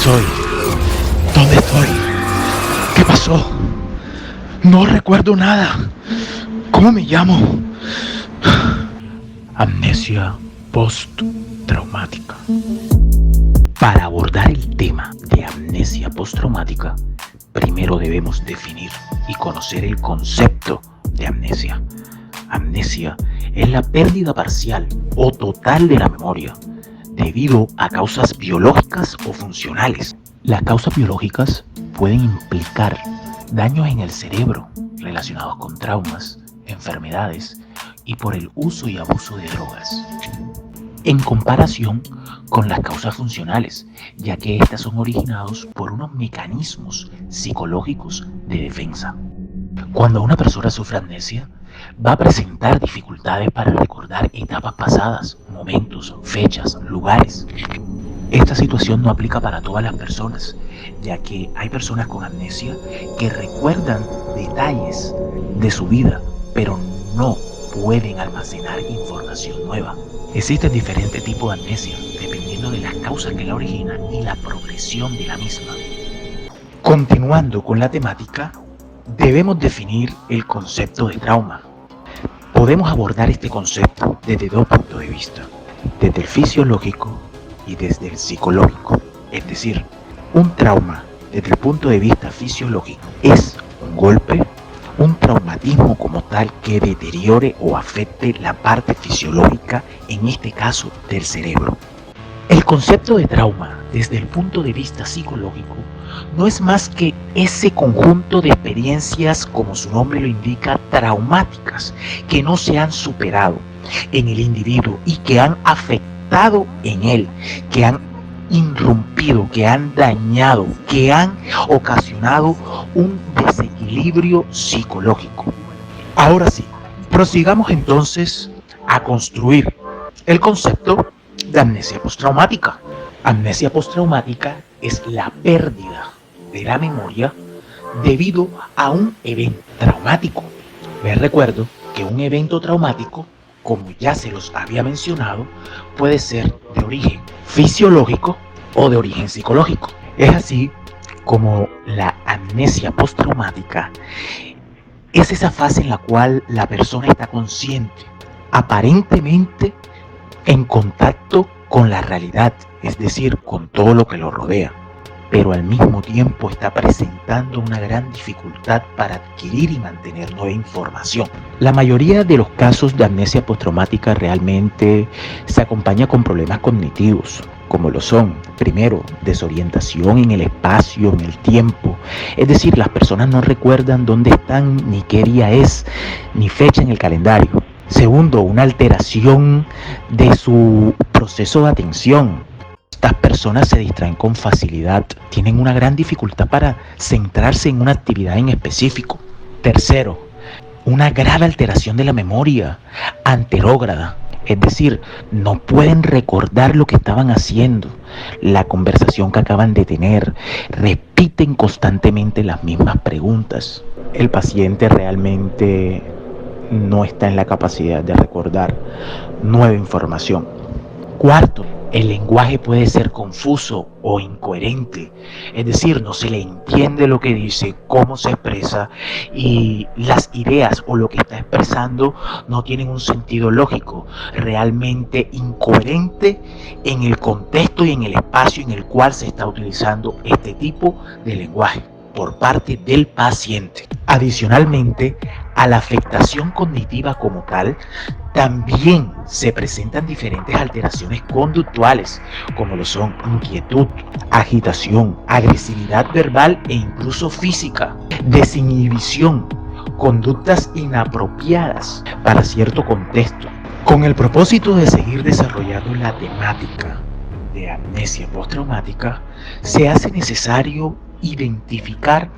soy? ¿Dónde estoy? ¿Qué pasó? No recuerdo nada. ¿Cómo me llamo? Amnesia postraumática. Para abordar el tema de amnesia postraumática, primero debemos definir y conocer el concepto de amnesia. Amnesia es la pérdida parcial o total de la memoria debido a causas biológicas o funcionales. Las causas biológicas pueden implicar daños en el cerebro relacionados con traumas, enfermedades y por el uso y abuso de drogas, en comparación con las causas funcionales, ya que estas son originados por unos mecanismos psicológicos de defensa. Cuando una persona sufre amnesia, va a presentar dificultades para recordar etapas pasadas, momentos, fechas, lugares. Esta situación no aplica para todas las personas, ya que hay personas con amnesia que recuerdan detalles de su vida, pero no pueden almacenar información nueva. Existen diferentes tipos de amnesia, dependiendo de las causas que la originan y la progresión de la misma. Continuando con la temática, debemos definir el concepto de trauma. Podemos abordar este concepto desde dos puntos de vista, desde el fisiológico y desde el psicológico. Es decir, un trauma desde el punto de vista fisiológico es un golpe, un traumatismo como tal que deteriore o afecte la parte fisiológica, en este caso del cerebro. El concepto de trauma desde el punto de vista psicológico no es más que ese conjunto de experiencias, como su nombre lo indica, traumáticas, que no se han superado en el individuo y que han afectado en él, que han irrumpido, que han dañado, que han ocasionado un desequilibrio psicológico. Ahora sí, prosigamos entonces a construir el concepto de amnesia postraumática. Amnesia postraumática es la pérdida de la memoria debido a un evento traumático. Les recuerdo que un evento traumático, como ya se los había mencionado, puede ser de origen fisiológico o de origen psicológico. Es así como la amnesia postraumática es esa fase en la cual la persona está consciente, aparentemente en contacto con la realidad, es decir, con todo lo que lo rodea, pero al mismo tiempo está presentando una gran dificultad para adquirir y mantener nueva información. La mayoría de los casos de amnesia postraumática realmente se acompaña con problemas cognitivos, como lo son, primero, desorientación en el espacio, en el tiempo, es decir, las personas no recuerdan dónde están, ni qué día es, ni fecha en el calendario. Segundo, una alteración de su proceso de atención. Estas personas se distraen con facilidad, tienen una gran dificultad para centrarse en una actividad en específico. Tercero, una grave alteración de la memoria anterógrada, es decir, no pueden recordar lo que estaban haciendo, la conversación que acaban de tener, repiten constantemente las mismas preguntas. El paciente realmente no está en la capacidad de recordar nueva información. Cuarto, el lenguaje puede ser confuso o incoherente, es decir, no se le entiende lo que dice, cómo se expresa y las ideas o lo que está expresando no tienen un sentido lógico, realmente incoherente en el contexto y en el espacio en el cual se está utilizando este tipo de lenguaje por parte del paciente. Adicionalmente, a la afectación cognitiva como tal, también se presentan diferentes alteraciones conductuales, como lo son inquietud, agitación, agresividad verbal e incluso física, desinhibición, conductas inapropiadas para cierto contexto. Con el propósito de seguir desarrollando la temática de amnesia postraumática, se hace necesario identificar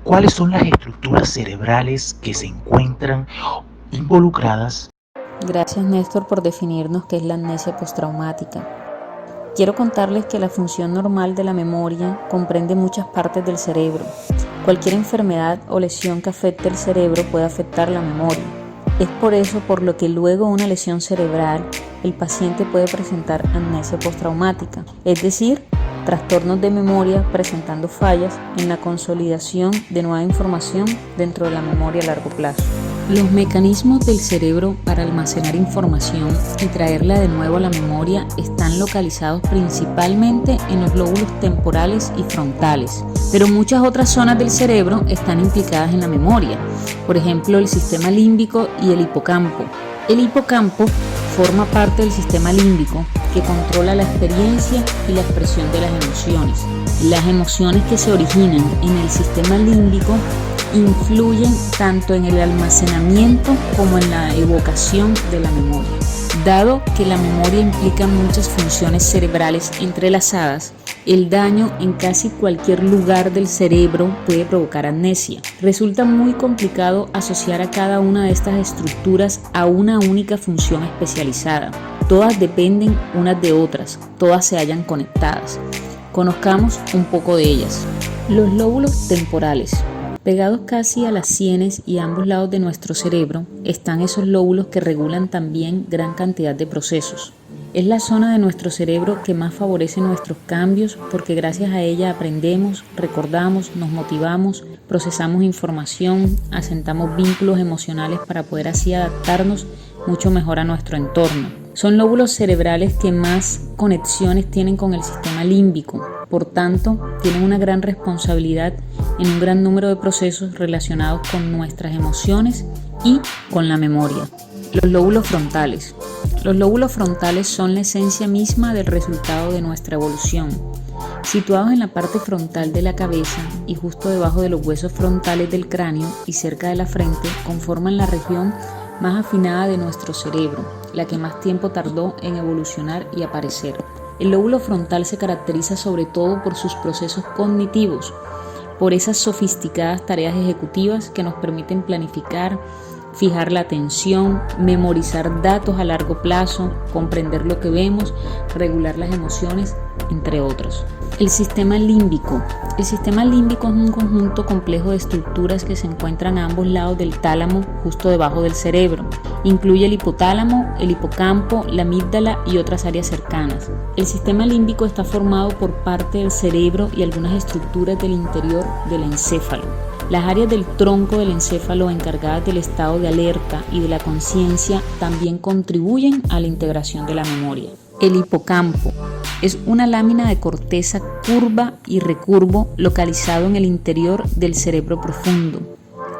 cuáles son las estructuras cerebrales que se encuentran involucradas. Gracias, Néstor, por definirnos qué es la amnesia postraumática. Quiero contarles que la función normal de la memoria comprende muchas partes del cerebro. Cualquier enfermedad o lesión que afecte el cerebro puede afectar la memoria. Es por eso por lo que luego de una lesión cerebral, el paciente puede presentar amnesia postraumática, es decir, trastornos de memoria presentando fallas en la consolidación de nueva información dentro de la memoria a largo plazo. Los mecanismos del cerebro para almacenar información y traerla de nuevo a la memoria están localizados principalmente en los lóbulos temporales y frontales, pero muchas otras zonas del cerebro están implicadas en la memoria, por ejemplo el sistema límbico y el hipocampo. El hipocampo forma parte del sistema límbico que controla la experiencia y la expresión de las emociones. Las emociones que se originan en el sistema límbico influyen tanto en el almacenamiento como en la evocación de la memoria. Dado que la memoria implica muchas funciones cerebrales entrelazadas, el daño en casi cualquier lugar del cerebro puede provocar amnesia. Resulta muy complicado asociar a cada una de estas estructuras a una única función especializada. Todas dependen unas de otras, todas se hallan conectadas. Conozcamos un poco de ellas. Los lóbulos temporales. Pegados casi a las sienes y a ambos lados de nuestro cerebro están esos lóbulos que regulan también gran cantidad de procesos. Es la zona de nuestro cerebro que más favorece nuestros cambios porque gracias a ella aprendemos, recordamos, nos motivamos, procesamos información, asentamos vínculos emocionales para poder así adaptarnos mucho mejor a nuestro entorno. Son lóbulos cerebrales que más conexiones tienen con el sistema límbico, por tanto, tienen una gran responsabilidad en un gran número de procesos relacionados con nuestras emociones y con la memoria. Los lóbulos frontales. Los lóbulos frontales son la esencia misma del resultado de nuestra evolución. Situados en la parte frontal de la cabeza y justo debajo de los huesos frontales del cráneo y cerca de la frente, conforman la región más afinada de nuestro cerebro, la que más tiempo tardó en evolucionar y aparecer. El lóbulo frontal se caracteriza sobre todo por sus procesos cognitivos, por esas sofisticadas tareas ejecutivas que nos permiten planificar, fijar la atención, memorizar datos a largo plazo, comprender lo que vemos, regular las emociones, entre otros. El sistema límbico. El sistema límbico es un conjunto complejo de estructuras que se encuentran a ambos lados del tálamo, justo debajo del cerebro. Incluye el hipotálamo, el hipocampo, la amígdala y otras áreas cercanas. El sistema límbico está formado por parte del cerebro y algunas estructuras del interior del encéfalo. Las áreas del tronco del encéfalo encargadas del estado de alerta y de la conciencia también contribuyen a la integración de la memoria. El hipocampo es una lámina de corteza curva y recurvo localizado en el interior del cerebro profundo.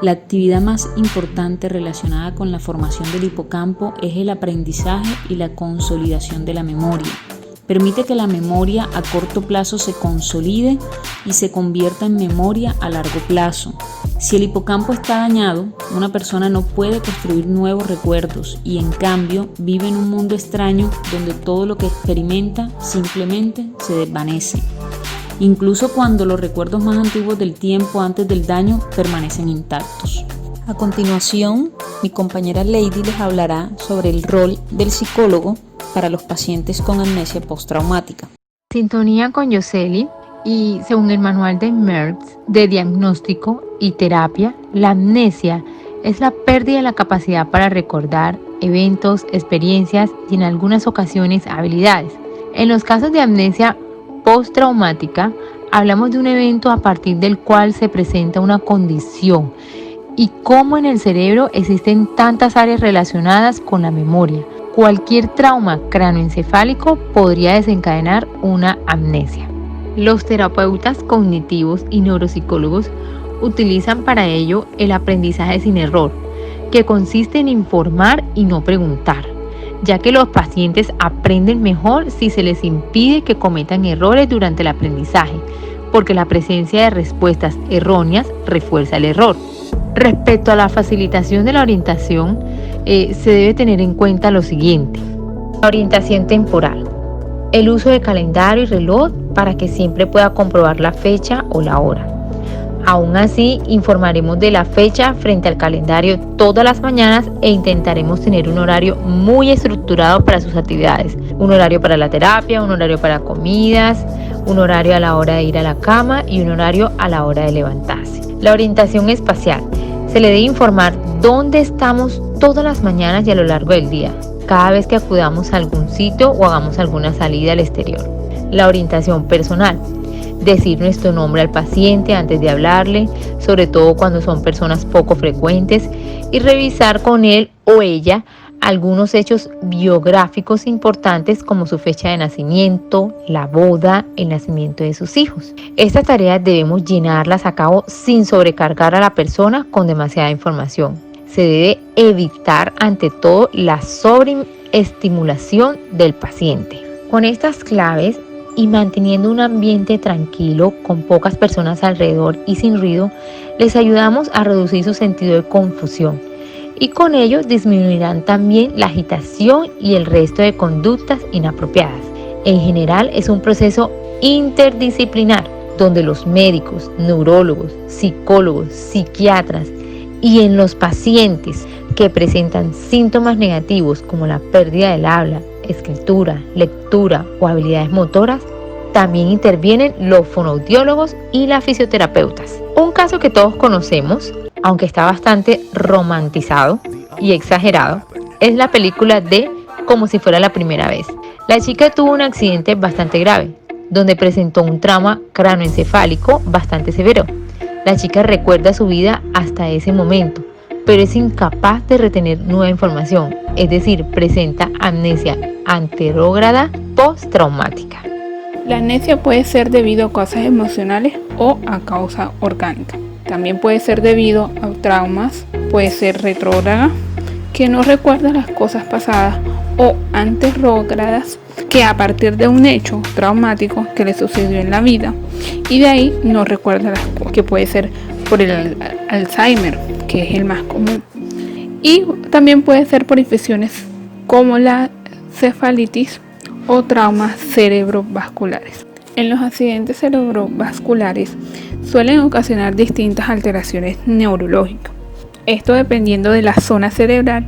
La actividad más importante relacionada con la formación del hipocampo es el aprendizaje y la consolidación de la memoria. Permite que la memoria a corto plazo se consolide y se convierta en memoria a largo plazo. Si el hipocampo está dañado, una persona no puede construir nuevos recuerdos y en cambio vive en un mundo extraño donde todo lo que experimenta simplemente se desvanece. Incluso cuando los recuerdos más antiguos del tiempo antes del daño permanecen intactos. A continuación, mi compañera Lady les hablará sobre el rol del psicólogo para los pacientes con amnesia postraumática. Sintonía con Yoseli y según el manual de Merckx de diagnóstico y terapia, la amnesia es la pérdida de la capacidad para recordar eventos, experiencias y en algunas ocasiones habilidades. En los casos de amnesia postraumática, hablamos de un evento a partir del cual se presenta una condición y cómo en el cerebro existen tantas áreas relacionadas con la memoria. Cualquier trauma cráneoencefálico podría desencadenar una amnesia. Los terapeutas cognitivos y neuropsicólogos utilizan para ello el aprendizaje sin error, que consiste en informar y no preguntar, ya que los pacientes aprenden mejor si se les impide que cometan errores durante el aprendizaje, porque la presencia de respuestas erróneas refuerza el error. Respecto a la facilitación de la orientación, se debe tener en cuenta lo siguiente: la orientación temporal, el uso de calendario y reloj para que siempre pueda comprobar la fecha o la hora. Aún así, informaremos de la fecha frente al calendario todas las mañanas e intentaremos tener un horario muy estructurado para sus actividades. Un horario para la terapia, un horario para comidas, un horario a la hora de ir a la cama y un horario a la hora de levantarse. La orientación espacial. Se le debe informar dónde estamos todas las mañanas y a lo largo del día, cada vez que acudamos a algún sitio o hagamos alguna salida al exterior. la orientación personal. Decir nuestro nombre al paciente antes de hablarle, sobre todo cuando son personas poco frecuentes, y revisar con él o ella algunos hechos biográficos importantes como su fecha de nacimiento, la boda, el nacimiento de sus hijos. Estas tareas debemos llenarlas a cabo sin sobrecargar a la persona con demasiada información. Se debe evitar ante todo la sobreestimulación del paciente. Con estas claves y manteniendo un ambiente tranquilo con pocas personas alrededor y sin ruido, les ayudamos a reducir su sentido de confusión y con ello disminuirán también la agitación y el resto de conductas inapropiadas. En general es un proceso interdisciplinar donde los médicos, neurólogos, psicólogos, psiquiatras y en los pacientes que presentan síntomas negativos como la pérdida del habla, escritura, lectura o habilidades motoras, también intervienen los fonoaudiólogos y las fisioterapeutas. Un caso que todos conocemos, aunque está bastante romantizado y exagerado, es la película de Como si fuera la primera vez. La chica tuvo un accidente bastante grave, donde presentó un trauma cráneoencefálico bastante severo. La chica recuerda su vida hasta ese momento, pero es incapaz de retener nueva información, es decir, presenta amnesia anterógrada postraumática. La amnesia puede ser debido a causas emocionales o a causa orgánica. También puede ser debido a traumas, puede ser retrógrada, que no recuerda las cosas pasadas, o anterógradas, que a partir de un hecho traumático que le sucedió en la vida y de ahí no recuerda las cosas, que puede ser por el Alzheimer, que es el más común, y también puede ser por infecciones como la cefalitis o traumas cerebrovasculares. En los accidentes cerebrovasculares suelen ocasionar distintas alteraciones neurológicas, esto dependiendo de la zona cerebral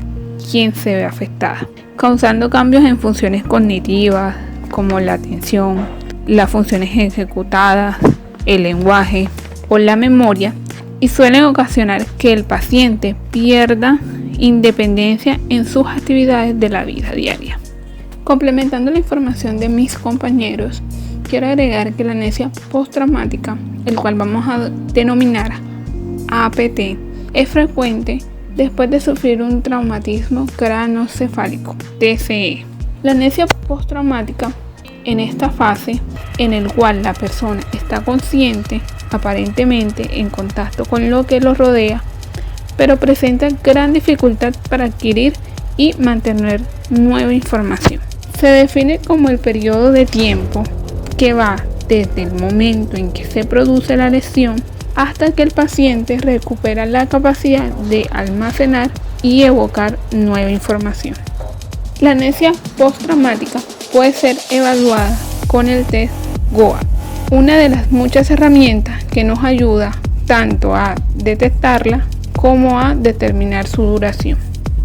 quien se ve afectada, causando cambios en funciones cognitivas como la atención, las funciones ejecutadas, el lenguaje o la memoria, y suelen ocasionar que el paciente pierda independencia en sus actividades de la vida diaria. Complementando la información de mis compañeros, quiero agregar que la amnesia postraumática, el cual vamos a denominar APT, es frecuente después de sufrir un traumatismo craneoencefálico, TCE. La amnesia postraumática, en esta fase en el cual la persona está consciente, aparentemente en contacto con lo que lo rodea, pero presenta gran dificultad para adquirir y mantener nueva información. Se define como el periodo de tiempo que va desde el momento en que se produce la lesión hasta que el paciente recupera la capacidad de almacenar y evocar nueva información. La amnesia postraumática puede ser evaluada con el test GOAT, una de las muchas herramientas que nos ayuda tanto a detectarla como a determinar su duración.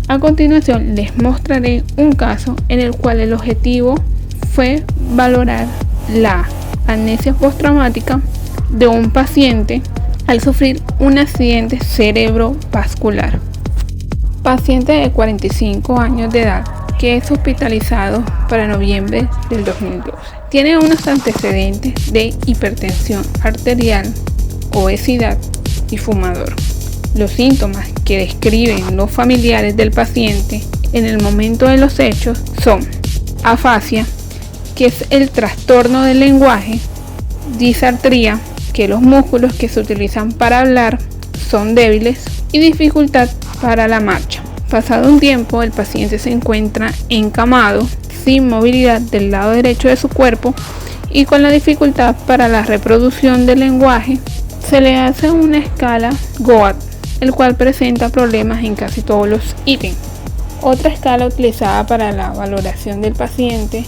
A continuación les mostraré un caso en el cual el objetivo fue valorar la amnesia postraumática de un paciente al sufrir un accidente cerebrovascular. Paciente de 45 años de edad que es hospitalizado para noviembre del 2012. Tiene unos antecedentes de hipertensión arterial, obesidad y fumador. Los síntomas que describen los familiares del paciente en el momento de los hechos son afasia, que es el trastorno del lenguaje, disartría, que los músculos que se utilizan para hablar son débiles, y dificultad para la marcha. Pasado un tiempo, el paciente se encuentra encamado, sin movilidad del lado derecho de su cuerpo y con la dificultad para la reproducción del lenguaje. Se le hace una escala GOAT, el cual presenta problemas en casi todos los ítems. Otra escala utilizada para la valoración del paciente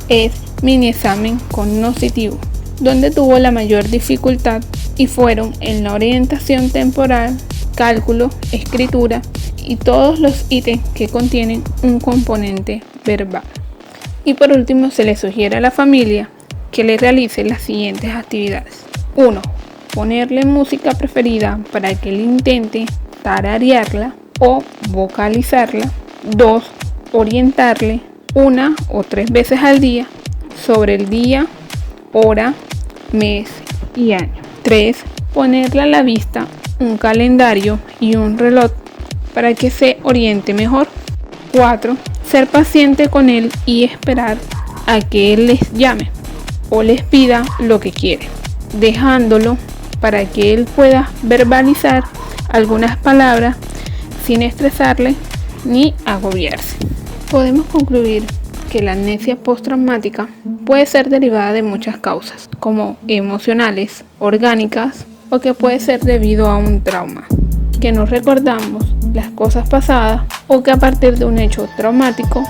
es mini examen cognoscitivo, donde tuvo la mayor dificultad y fueron en la orientación temporal, cálculo, escritura y todos los ítems que contienen un componente verbal. Y por último, se le sugiere a la familia que le realice las siguientes actividades. 1. Ponerle música preferida para que él intente tararearla o vocalizarla. 2. Orientarle 1 o 3 veces al día sobre el día hora, mes y año. 3. Ponerle a la vista un calendario y un reloj para que se oriente mejor. 4. Ser paciente con él y esperar a que él les llame o les pida lo que quiere, dejándolo para que él pueda verbalizar algunas palabras sin estresarle ni agobiarse. Podemos concluir que la amnesia postraumática puede ser derivada de muchas causas, como emocionales, orgánicas, o que puede ser debido a un trauma, que no recordamos las cosas pasadas o que a partir de un hecho traumático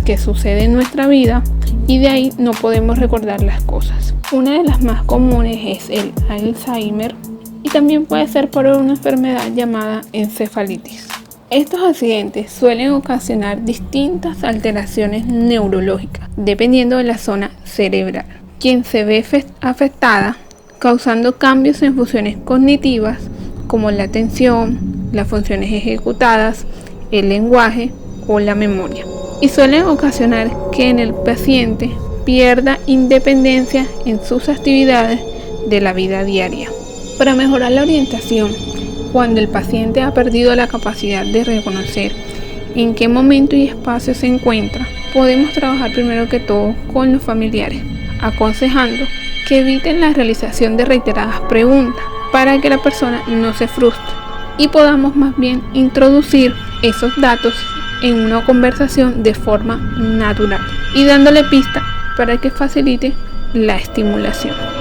que sucede en nuestra vida y de ahí no podemos recordar las cosas. Una de las más comunes es el Alzheimer y también puede ser por una enfermedad llamada encefalitis. Estos accidentes suelen ocasionar distintas alteraciones neurológicas dependiendo de la zona cerebral, quien se ve afectada, causando cambios en funciones cognitivas como la atención, las funciones ejecutadas, el lenguaje o la memoria, y suelen ocasionar que en el paciente pierda independencia en sus actividades de la vida diaria. Para mejorar la orientación, cuando el paciente ha perdido la capacidad de reconocer en qué momento y espacio se encuentra, podemos trabajar primero que todo con los familiares, aconsejando que eviten la realización de reiteradas preguntas para que la persona no se frustre y podamos más bien introducir esos datos en una conversación de forma natural y dándole pista para que facilite la estimulación.